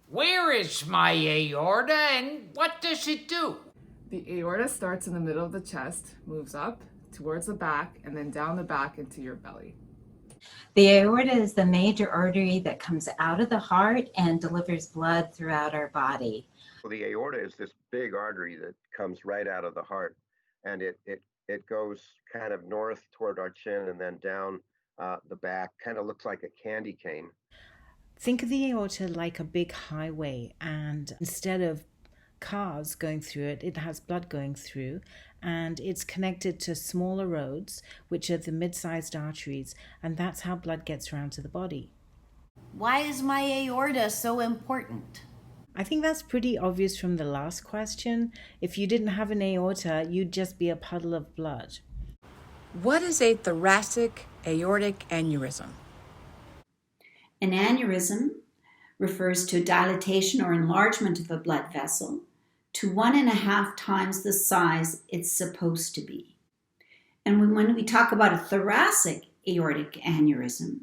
Where is my aorta and what does it do? The aorta starts in the middle of the chest, moves up towards the back, and then down the back into your belly. The aorta is the major artery that comes out of the heart and delivers blood throughout our body. Well, the aorta is this big artery that comes right out of the heart, and it goes kind of north toward our chin and then down the back, kind of looks like a candy cane. Think of the aorta like a big highway, and instead of cars going through it, it has blood going through, and it's connected to smaller roads, which are the mid-sized arteries, and that's how blood gets around to the body. Why is my aorta so important? I think that's pretty obvious from the last question. If you didn't have an aorta, you'd just be a puddle of blood. What is a thoracic aortic aneurysm? An aneurysm refers to dilatation or enlargement of a blood vessel to 1.5 times the size it's supposed to be. And when we talk about a thoracic aortic aneurysm,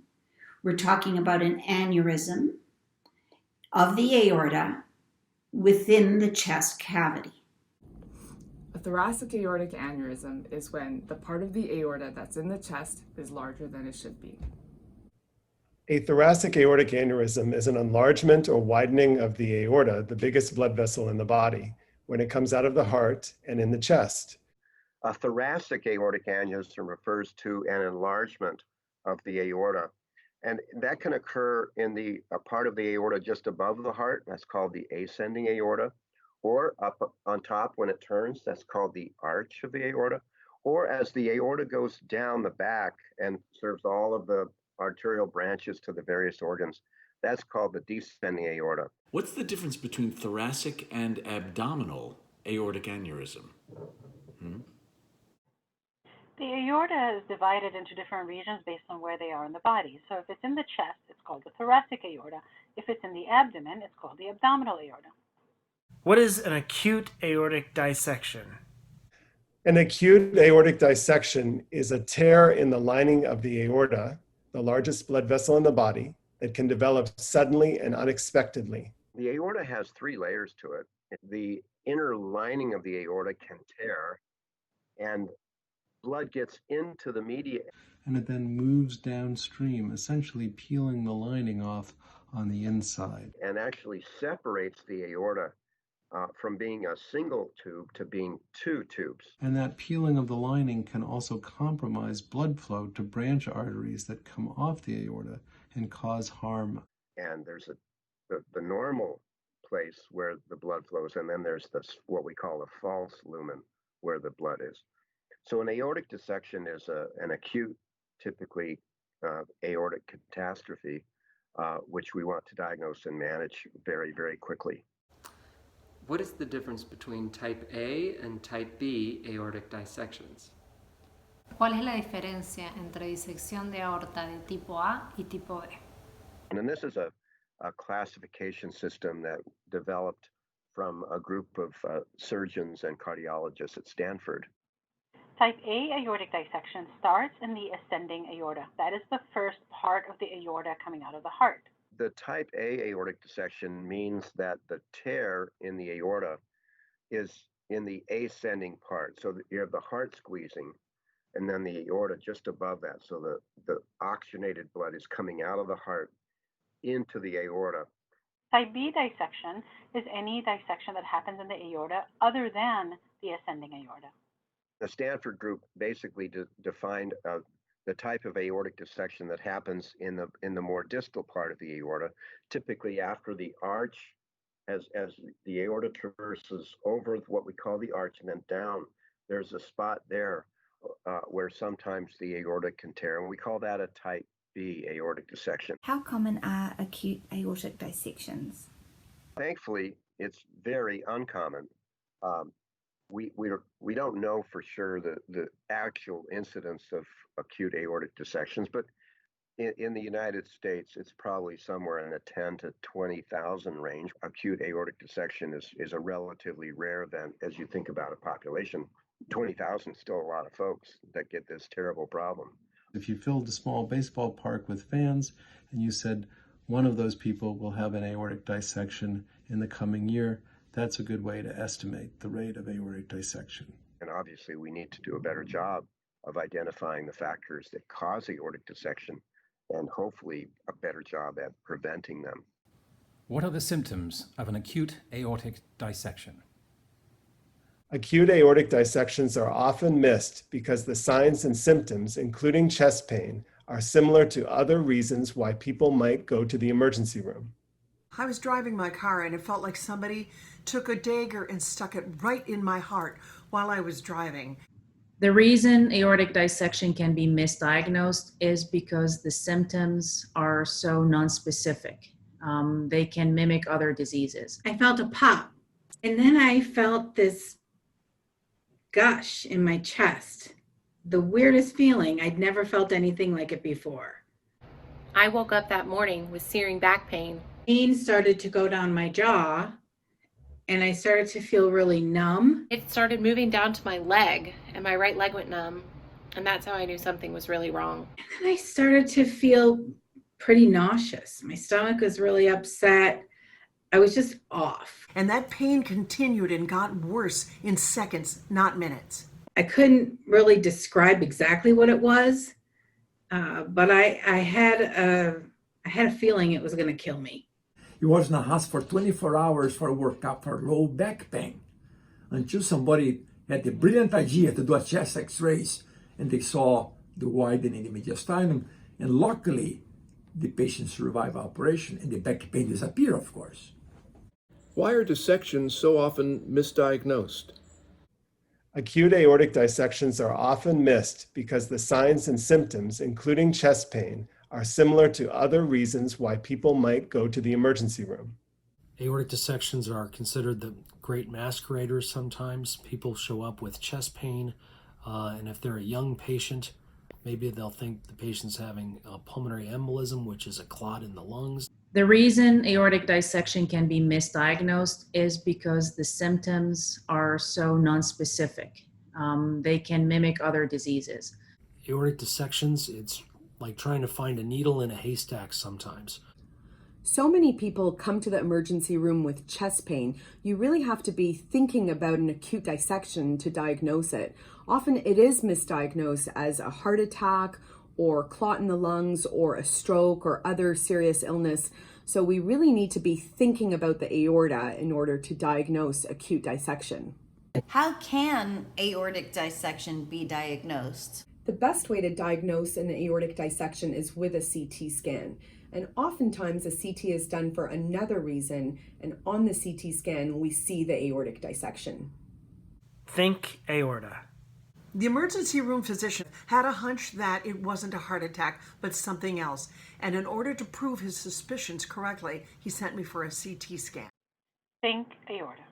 we're talking about an aneurysm of the aorta within the chest cavity. A thoracic aortic aneurysm is when the part of the aorta that's in the chest is larger than it should be. A thoracic aortic aneurysm is an enlargement or widening of the aorta, the biggest blood vessel in the body, when it comes out of the heart and in the chest. A thoracic aortic aneurysm refers to an enlargement of the aorta, and that can occur in a part of the aorta just above the heart. That's called the ascending aorta, or up on top when it turns. That's called the arch of the aorta, or as the aorta goes down the back and serves all of the arterial branches to the various organs. That's called the descending aorta. What's the difference between thoracic and abdominal aortic aneurysm? The aorta is divided into different regions based on where they are in the body. So if it's in the chest, it's called the thoracic aorta. If it's in the abdomen, it's called the abdominal aorta. What is an acute aortic dissection? An acute aortic dissection is a tear in the lining of the aorta, the largest blood vessel in the body, that can develop suddenly and unexpectedly. The aorta has 3 layers to it. The inner lining of the aorta can tear, and blood gets into the media. And it then moves downstream, essentially peeling the lining off on the inside. And actually separates the aorta from being a single tube to being 2 tubes. And that peeling of the lining can also compromise blood flow to branch arteries that come off the aorta and cause harm. And there's the normal place where the blood flows, and then there's what we call a false lumen where the blood is. So an aortic dissection is an acute, typically aortic catastrophe, which we want to diagnose and manage very, very quickly. What is the difference between type A and type B aortic dissections? ¿Cuál es la diferencia entre disección de aorta de tipo A y tipo B? And this is a classification system that developed from a group of surgeons and cardiologists at Stanford. Type A aortic dissection starts in the ascending aorta. That is the first part of the aorta coming out of the heart. The type A aortic dissection means that the tear in the aorta is in the ascending part. So you have the heart squeezing and then the aorta just above that. So the oxygenated blood is coming out of the heart into the aorta. Type B dissection is any dissection that happens in the aorta other than the ascending aorta. The Stanford group basically defined the type of aortic dissection that happens in the more distal part of the aorta, typically after the arch, as the aorta traverses over what we call the arch and then down. There's a spot there where sometimes the aorta can tear, and we call that a type B aortic dissection. How common are acute aortic dissections? Thankfully, it's very uncommon. We don't know for sure the actual incidence of acute aortic dissections, but in the United States, it's probably somewhere in the 10 to 20,000 range. Acute aortic dissection is a relatively rare event as you think about a population. 20,000 is still a lot of folks that get this terrible problem. If you filled a small baseball park with fans and you said, one of those people will have an aortic dissection in the coming year. That's a good way to estimate the rate of aortic dissection. And obviously, we need to do a better job of identifying the factors that cause aortic dissection and hopefully a better job at preventing them. What are the symptoms of an acute aortic dissection? Acute aortic dissections are often missed because the signs and symptoms, including chest pain, are similar to other reasons why people might go to the emergency room. I was driving my car and it felt like somebody took a dagger and stuck it right in my heart while I was driving. The reason aortic dissection can be misdiagnosed is because the symptoms are so nonspecific. They can mimic other diseases. I felt a pop, and then I felt this gush in my chest. The weirdest feeling. I'd never felt anything like it before. I woke up that morning with searing back pain. Pain started to go down my jaw, and I started to feel really numb. It started moving down to my leg, and my right leg went numb. And that's how I knew something was really wrong. And then I started to feel pretty nauseous. My stomach was really upset. I was just off. And that pain continued and got worse in seconds, not minutes. I couldn't really describe exactly what it was, but I had a feeling it was going to kill me. He was in the hospital for 24 hours for a workup for low back pain until somebody had the brilliant idea to do a chest x-rays and they saw the widening in the mediastinum, and luckily the patient survived operation and the back pain disappeared, of course. Why are dissections so often misdiagnosed? Acute aortic dissections are often missed because the signs and symptoms, including chest pain, are similar to other reasons why people might go to the emergency room. Aortic dissections are considered the great masqueraders sometimes. People show up with chest pain, and if they're a young patient, maybe they'll think the patient's having a pulmonary embolism, which is a clot in the lungs. The reason aortic dissection can be misdiagnosed is because the symptoms are so nonspecific. They can mimic other diseases. Aortic dissections, it's like trying to find a needle in a haystack sometimes. So many people come to the emergency room with chest pain. You really have to be thinking about an acute dissection to diagnose it. Often it is misdiagnosed as a heart attack or clot in the lungs or a stroke or other serious illness. So we really need to be thinking about the aorta in order to diagnose acute dissection. How can aortic dissection be diagnosed? The best way to diagnose an aortic dissection is with a CT scan. And oftentimes a CT is done for another reason, and on the CT scan we see the aortic dissection. Think aorta. The emergency room physician had a hunch that it wasn't a heart attack, but something else. And in order to prove his suspicions correctly, he sent me for a CT scan. Think aorta.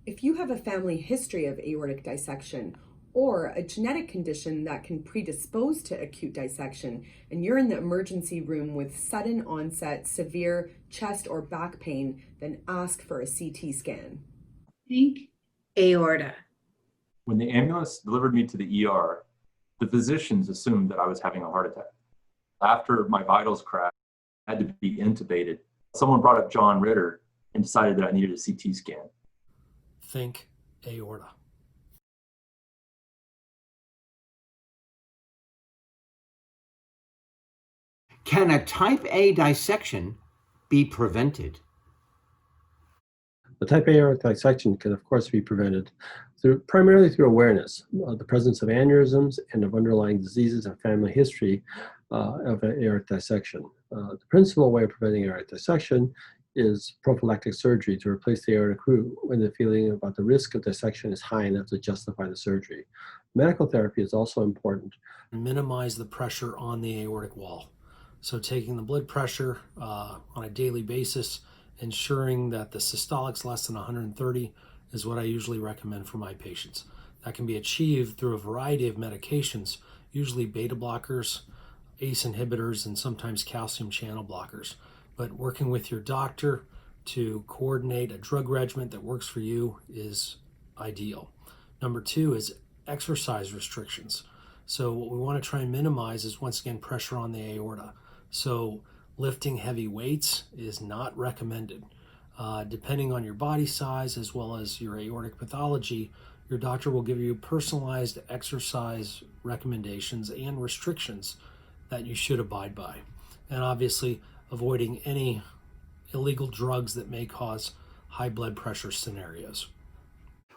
If you have a family history of aortic dissection or a genetic condition that can predispose to acute dissection, and you're in the emergency room with sudden onset, severe chest or back pain, then ask for a CT scan. Think aorta. When the ambulance delivered me to the ER, the physicians assumed that I was having a heart attack. After my vitals crashed, I had to be intubated. Someone brought up John Ritter and decided that I needed a CT scan. Think aorta. Can a type A dissection be prevented? The type A aortic dissection can, of course, be prevented primarily through awareness of the presence of aneurysms and of underlying diseases and family history of an aortic dissection. The principal way of preventing aortic dissection is prophylactic surgery to replace the aortic root when the feeling about the risk of dissection is high enough to justify the surgery. Medical therapy is also important. Minimize the pressure on the aortic wall. So taking the blood pressure on a daily basis, ensuring that the systolic's less than 130 is what I usually recommend for my patients. That can be achieved through a variety of medications, usually beta blockers, ACE inhibitors, and sometimes calcium channel blockers. But working with your doctor to coordinate a drug regimen that works for you is ideal. Number 2 is exercise restrictions. So what we want to try and minimize is, once again, pressure on the aorta. So lifting heavy weights is not recommended. Depending on your body size as well as your aortic pathology, your doctor will give you personalized exercise recommendations and restrictions that you should abide by. And obviously, avoiding any illegal drugs that may cause high blood pressure scenarios.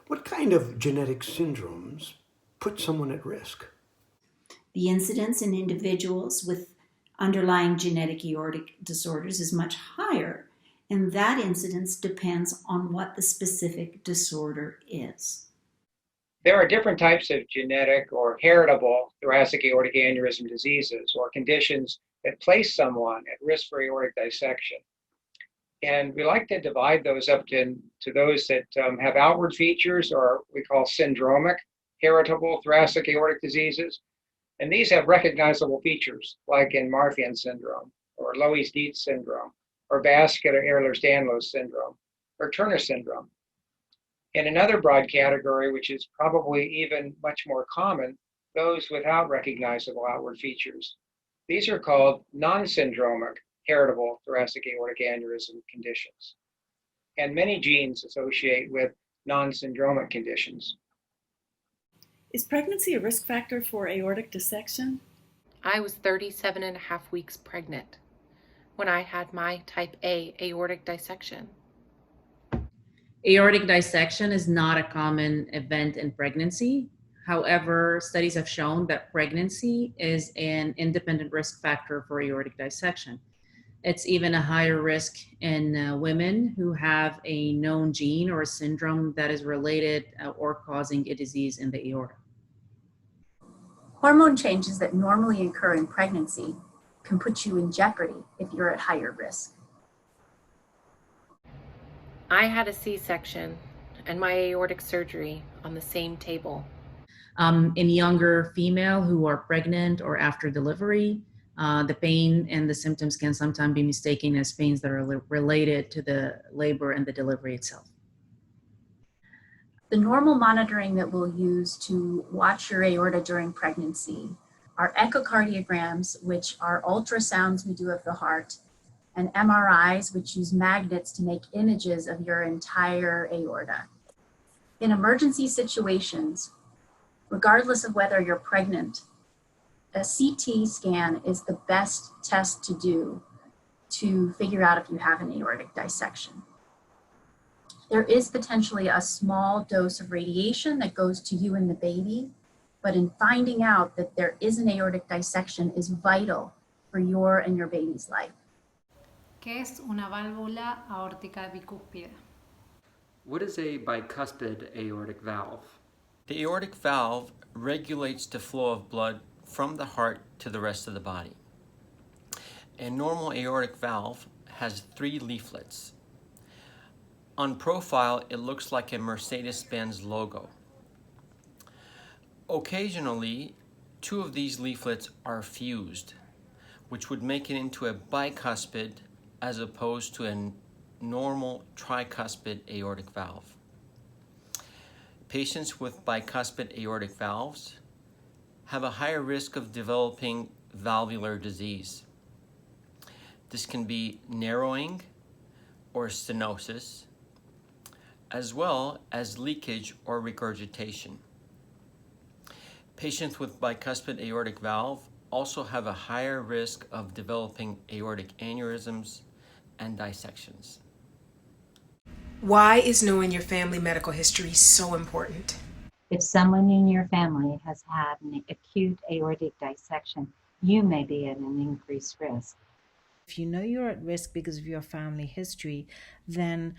What kind of genetic syndromes put someone at risk? The incidence in individuals with underlying genetic aortic disorders is much higher, and that incidence depends on what the specific disorder is. There are different types of genetic or heritable thoracic aortic aneurysm diseases or conditions that place someone at risk for aortic dissection. And we like to divide those up to those that have outward features, or we call syndromic heritable thoracic aortic diseases. And these have recognizable features, like in Marfan syndrome, or Loeys-Dietz syndrome, or vascular Ehlers-Danlos syndrome, or Turner syndrome. In another broad category, which is probably even much more common, those without recognizable outward features. These are called non-syndromic heritable thoracic aortic aneurysm conditions. And many genes associate with non-syndromic conditions. Is pregnancy a risk factor for aortic dissection? I was 37 and a half weeks pregnant when I had my type A aortic dissection. Aortic dissection is not a common event in pregnancy. However, studies have shown that pregnancy is an independent risk factor for aortic dissection. It's even a higher risk in women who have a known gene or a syndrome that is related or causing a disease in the aorta. Hormone changes that normally occur in pregnancy can put you in jeopardy if you're at higher risk. I had a C-section and my aortic surgery on the same table. In younger female who are pregnant or after delivery, the pain and the symptoms can sometimes be mistaken as pains that are related to the labor and the delivery itself. The normal monitoring that we'll use to watch your aorta during pregnancy are echocardiograms, which are ultrasounds we do of the heart, and MRIs, which use magnets to make images of your entire aorta. In emergency situations, regardless of whether you're pregnant, a CT scan is the best test to do to figure out if you have an aortic dissection. There is potentially a small dose of radiation that goes to you and the baby, but in finding out that there is an aortic dissection is vital for your and your baby's life. ¿Qué es una válvula aórtica bicúspide? What is a bicuspid aortic valve? The aortic valve regulates the flow of blood from the heart to the rest of the body. A normal aortic valve has 3 leaflets. On profile, it looks like a Mercedes-Benz logo. Occasionally, 2 of these leaflets are fused, which would make it into a bicuspid as opposed to a normal tricuspid aortic valve. Patients with bicuspid aortic valves have a higher risk of developing valvular disease. This can be narrowing or stenosis, as well as leakage or regurgitation. Patients with bicuspid aortic valve also have a higher risk of developing aortic aneurysms and dissections. Why is knowing your family medical history so important? If someone in your family has had an acute aortic dissection, you may be at an increased risk. If you know you're at risk because of your family history, then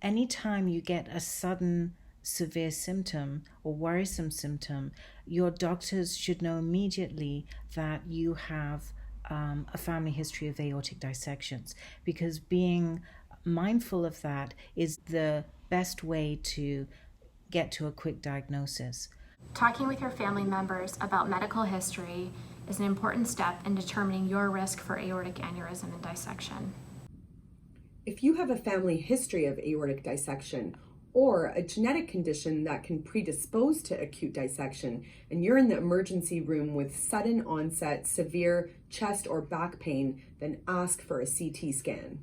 anytime you get a sudden severe symptom or worrisome symptom, your doctors should know immediately that you have a family history of aortic dissections, because being mindful of that is the best way to get to a quick diagnosis. Talking with your family members about medical history is an important step in determining your risk for aortic aneurysm and dissection. If you have a family history of aortic dissection, or a genetic condition that can predispose to acute dissection, and you're in the emergency room with sudden onset severe chest or back pain, then ask for a CT scan.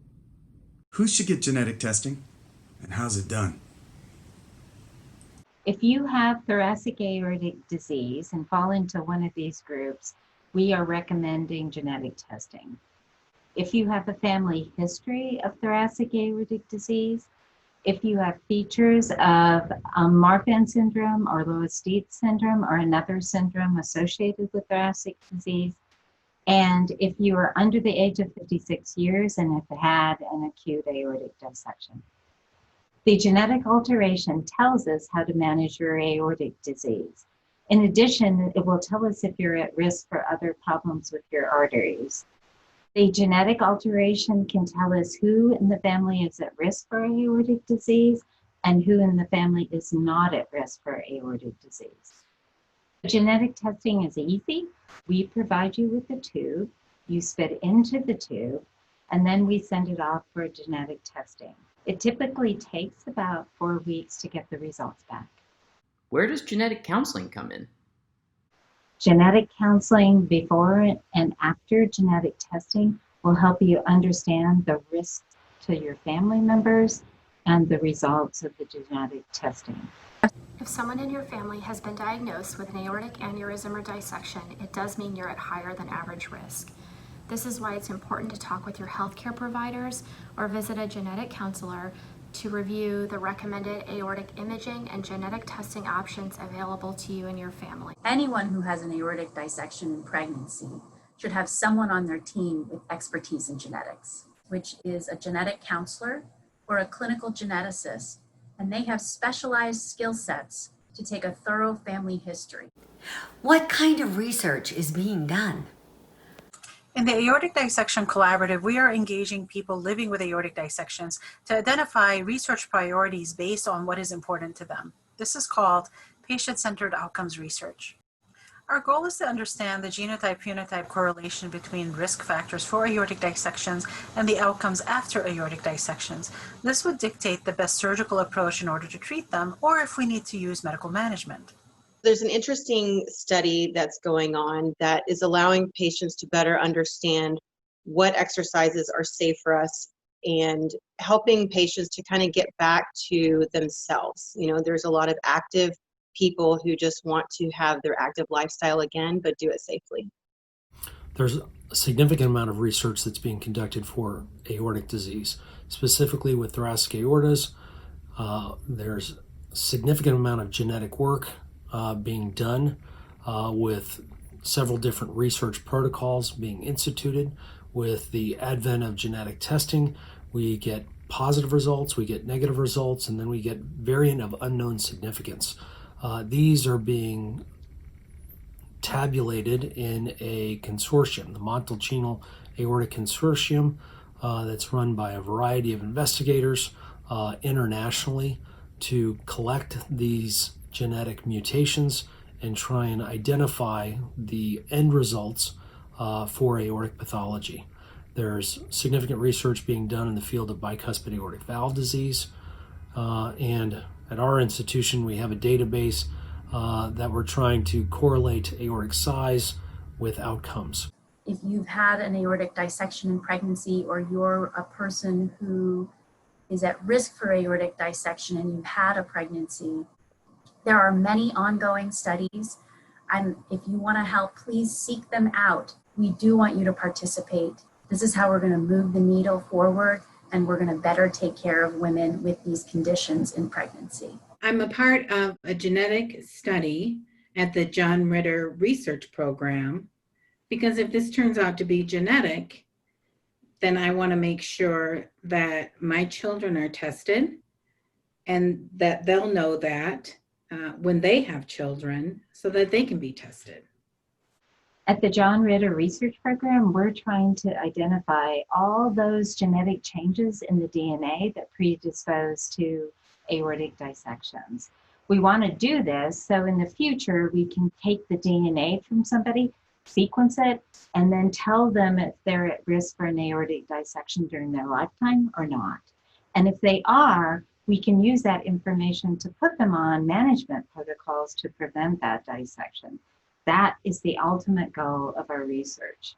Who should get genetic testing, and how's it done? If you have thoracic aortic disease and fall into one of these groups, we are recommending genetic testing. If you have a family history of thoracic aortic disease, if you have features of Marfan syndrome or Loeys-Dietz syndrome or another syndrome associated with thoracic disease, and if you are under the age of 56 years and have had an acute aortic dissection. The genetic alteration tells us how to manage your aortic disease. In addition, it will tell us if you're at risk for other problems with your arteries. The genetic alteration can tell us who in the family is at risk for aortic disease and who in the family is not at risk for aortic disease. Genetic testing is easy. We provide you with a tube, you spit into the tube, and then we send it off for genetic testing. It typically takes about 4 weeks to get the results back. Where does genetic counseling come in? Genetic counseling before and after genetic testing will help you understand the risks to your family members and the results of the genetic testing. If someone in your family has been diagnosed with an aortic aneurysm or dissection, it does mean you're at higher than average risk. This is why it's important to talk with your healthcare providers or visit a genetic counselor to review the recommended aortic imaging and genetic testing options available to you and your family. Anyone who has an aortic dissection in pregnancy should have someone on their team with expertise in genetics, which is a genetic counselor or a clinical geneticist, and they have specialized skill sets to take a thorough family history. What kind of research is being done? In the Aortic Dissection Collaborative, we are engaging people living with aortic dissections to identify research priorities based on what is important to them. This is called patient-centered outcomes research. Our goal is to understand the genotype-phenotype correlation between risk factors for aortic dissections and the outcomes after aortic dissections. This would dictate the best surgical approach in order to treat them, or if we need to use medical management. There's an interesting study that's going on that is allowing patients to better understand what exercises are safe for us and helping patients to kind of get back to themselves. You know, there's a lot of active people who just want to have their active lifestyle again, but do it safely. There's a significant amount of research that's being conducted for aortic disease, specifically with thoracic aortas. There's a significant amount of genetic work being done with several different research protocols being instituted. With the advent of genetic testing, we get positive results, we get negative results, and then we get variant of unknown significance. These are being tabulated in a consortium, the Montalcino Aortic Consortium, that's run by a variety of investigators internationally to collect these genetic mutations and try and identify the end results for aortic pathology. There's significant research being done in the field of bicuspid aortic valve disease, and at our institution we have a database that we're trying to correlate aortic size with outcomes. If you've had an aortic dissection in pregnancy, or you're a person who is at risk for aortic dissection and you've had a pregnancy, there are many ongoing studies, and if you want to help, please seek them out. We do want you to participate. This is how we're going to move the needle forward, and we're going to better take care of women with these conditions in pregnancy. I'm a part of a genetic study at the John Ritter Research Program, because if this turns out to be genetic, then I want to make sure that my children are tested and that they'll know that when they have children, so that they can be tested. At the John Ritter Research Program, we're trying to identify all those genetic changes in the DNA that predispose to aortic dissections. We want to do this so in the future we can take the DNA from somebody, sequence it, and then tell them if they're at risk for an aortic dissection during their lifetime or not. And if they are, we can use that information to put them on management protocols to prevent that dissection. That is the ultimate goal of our research.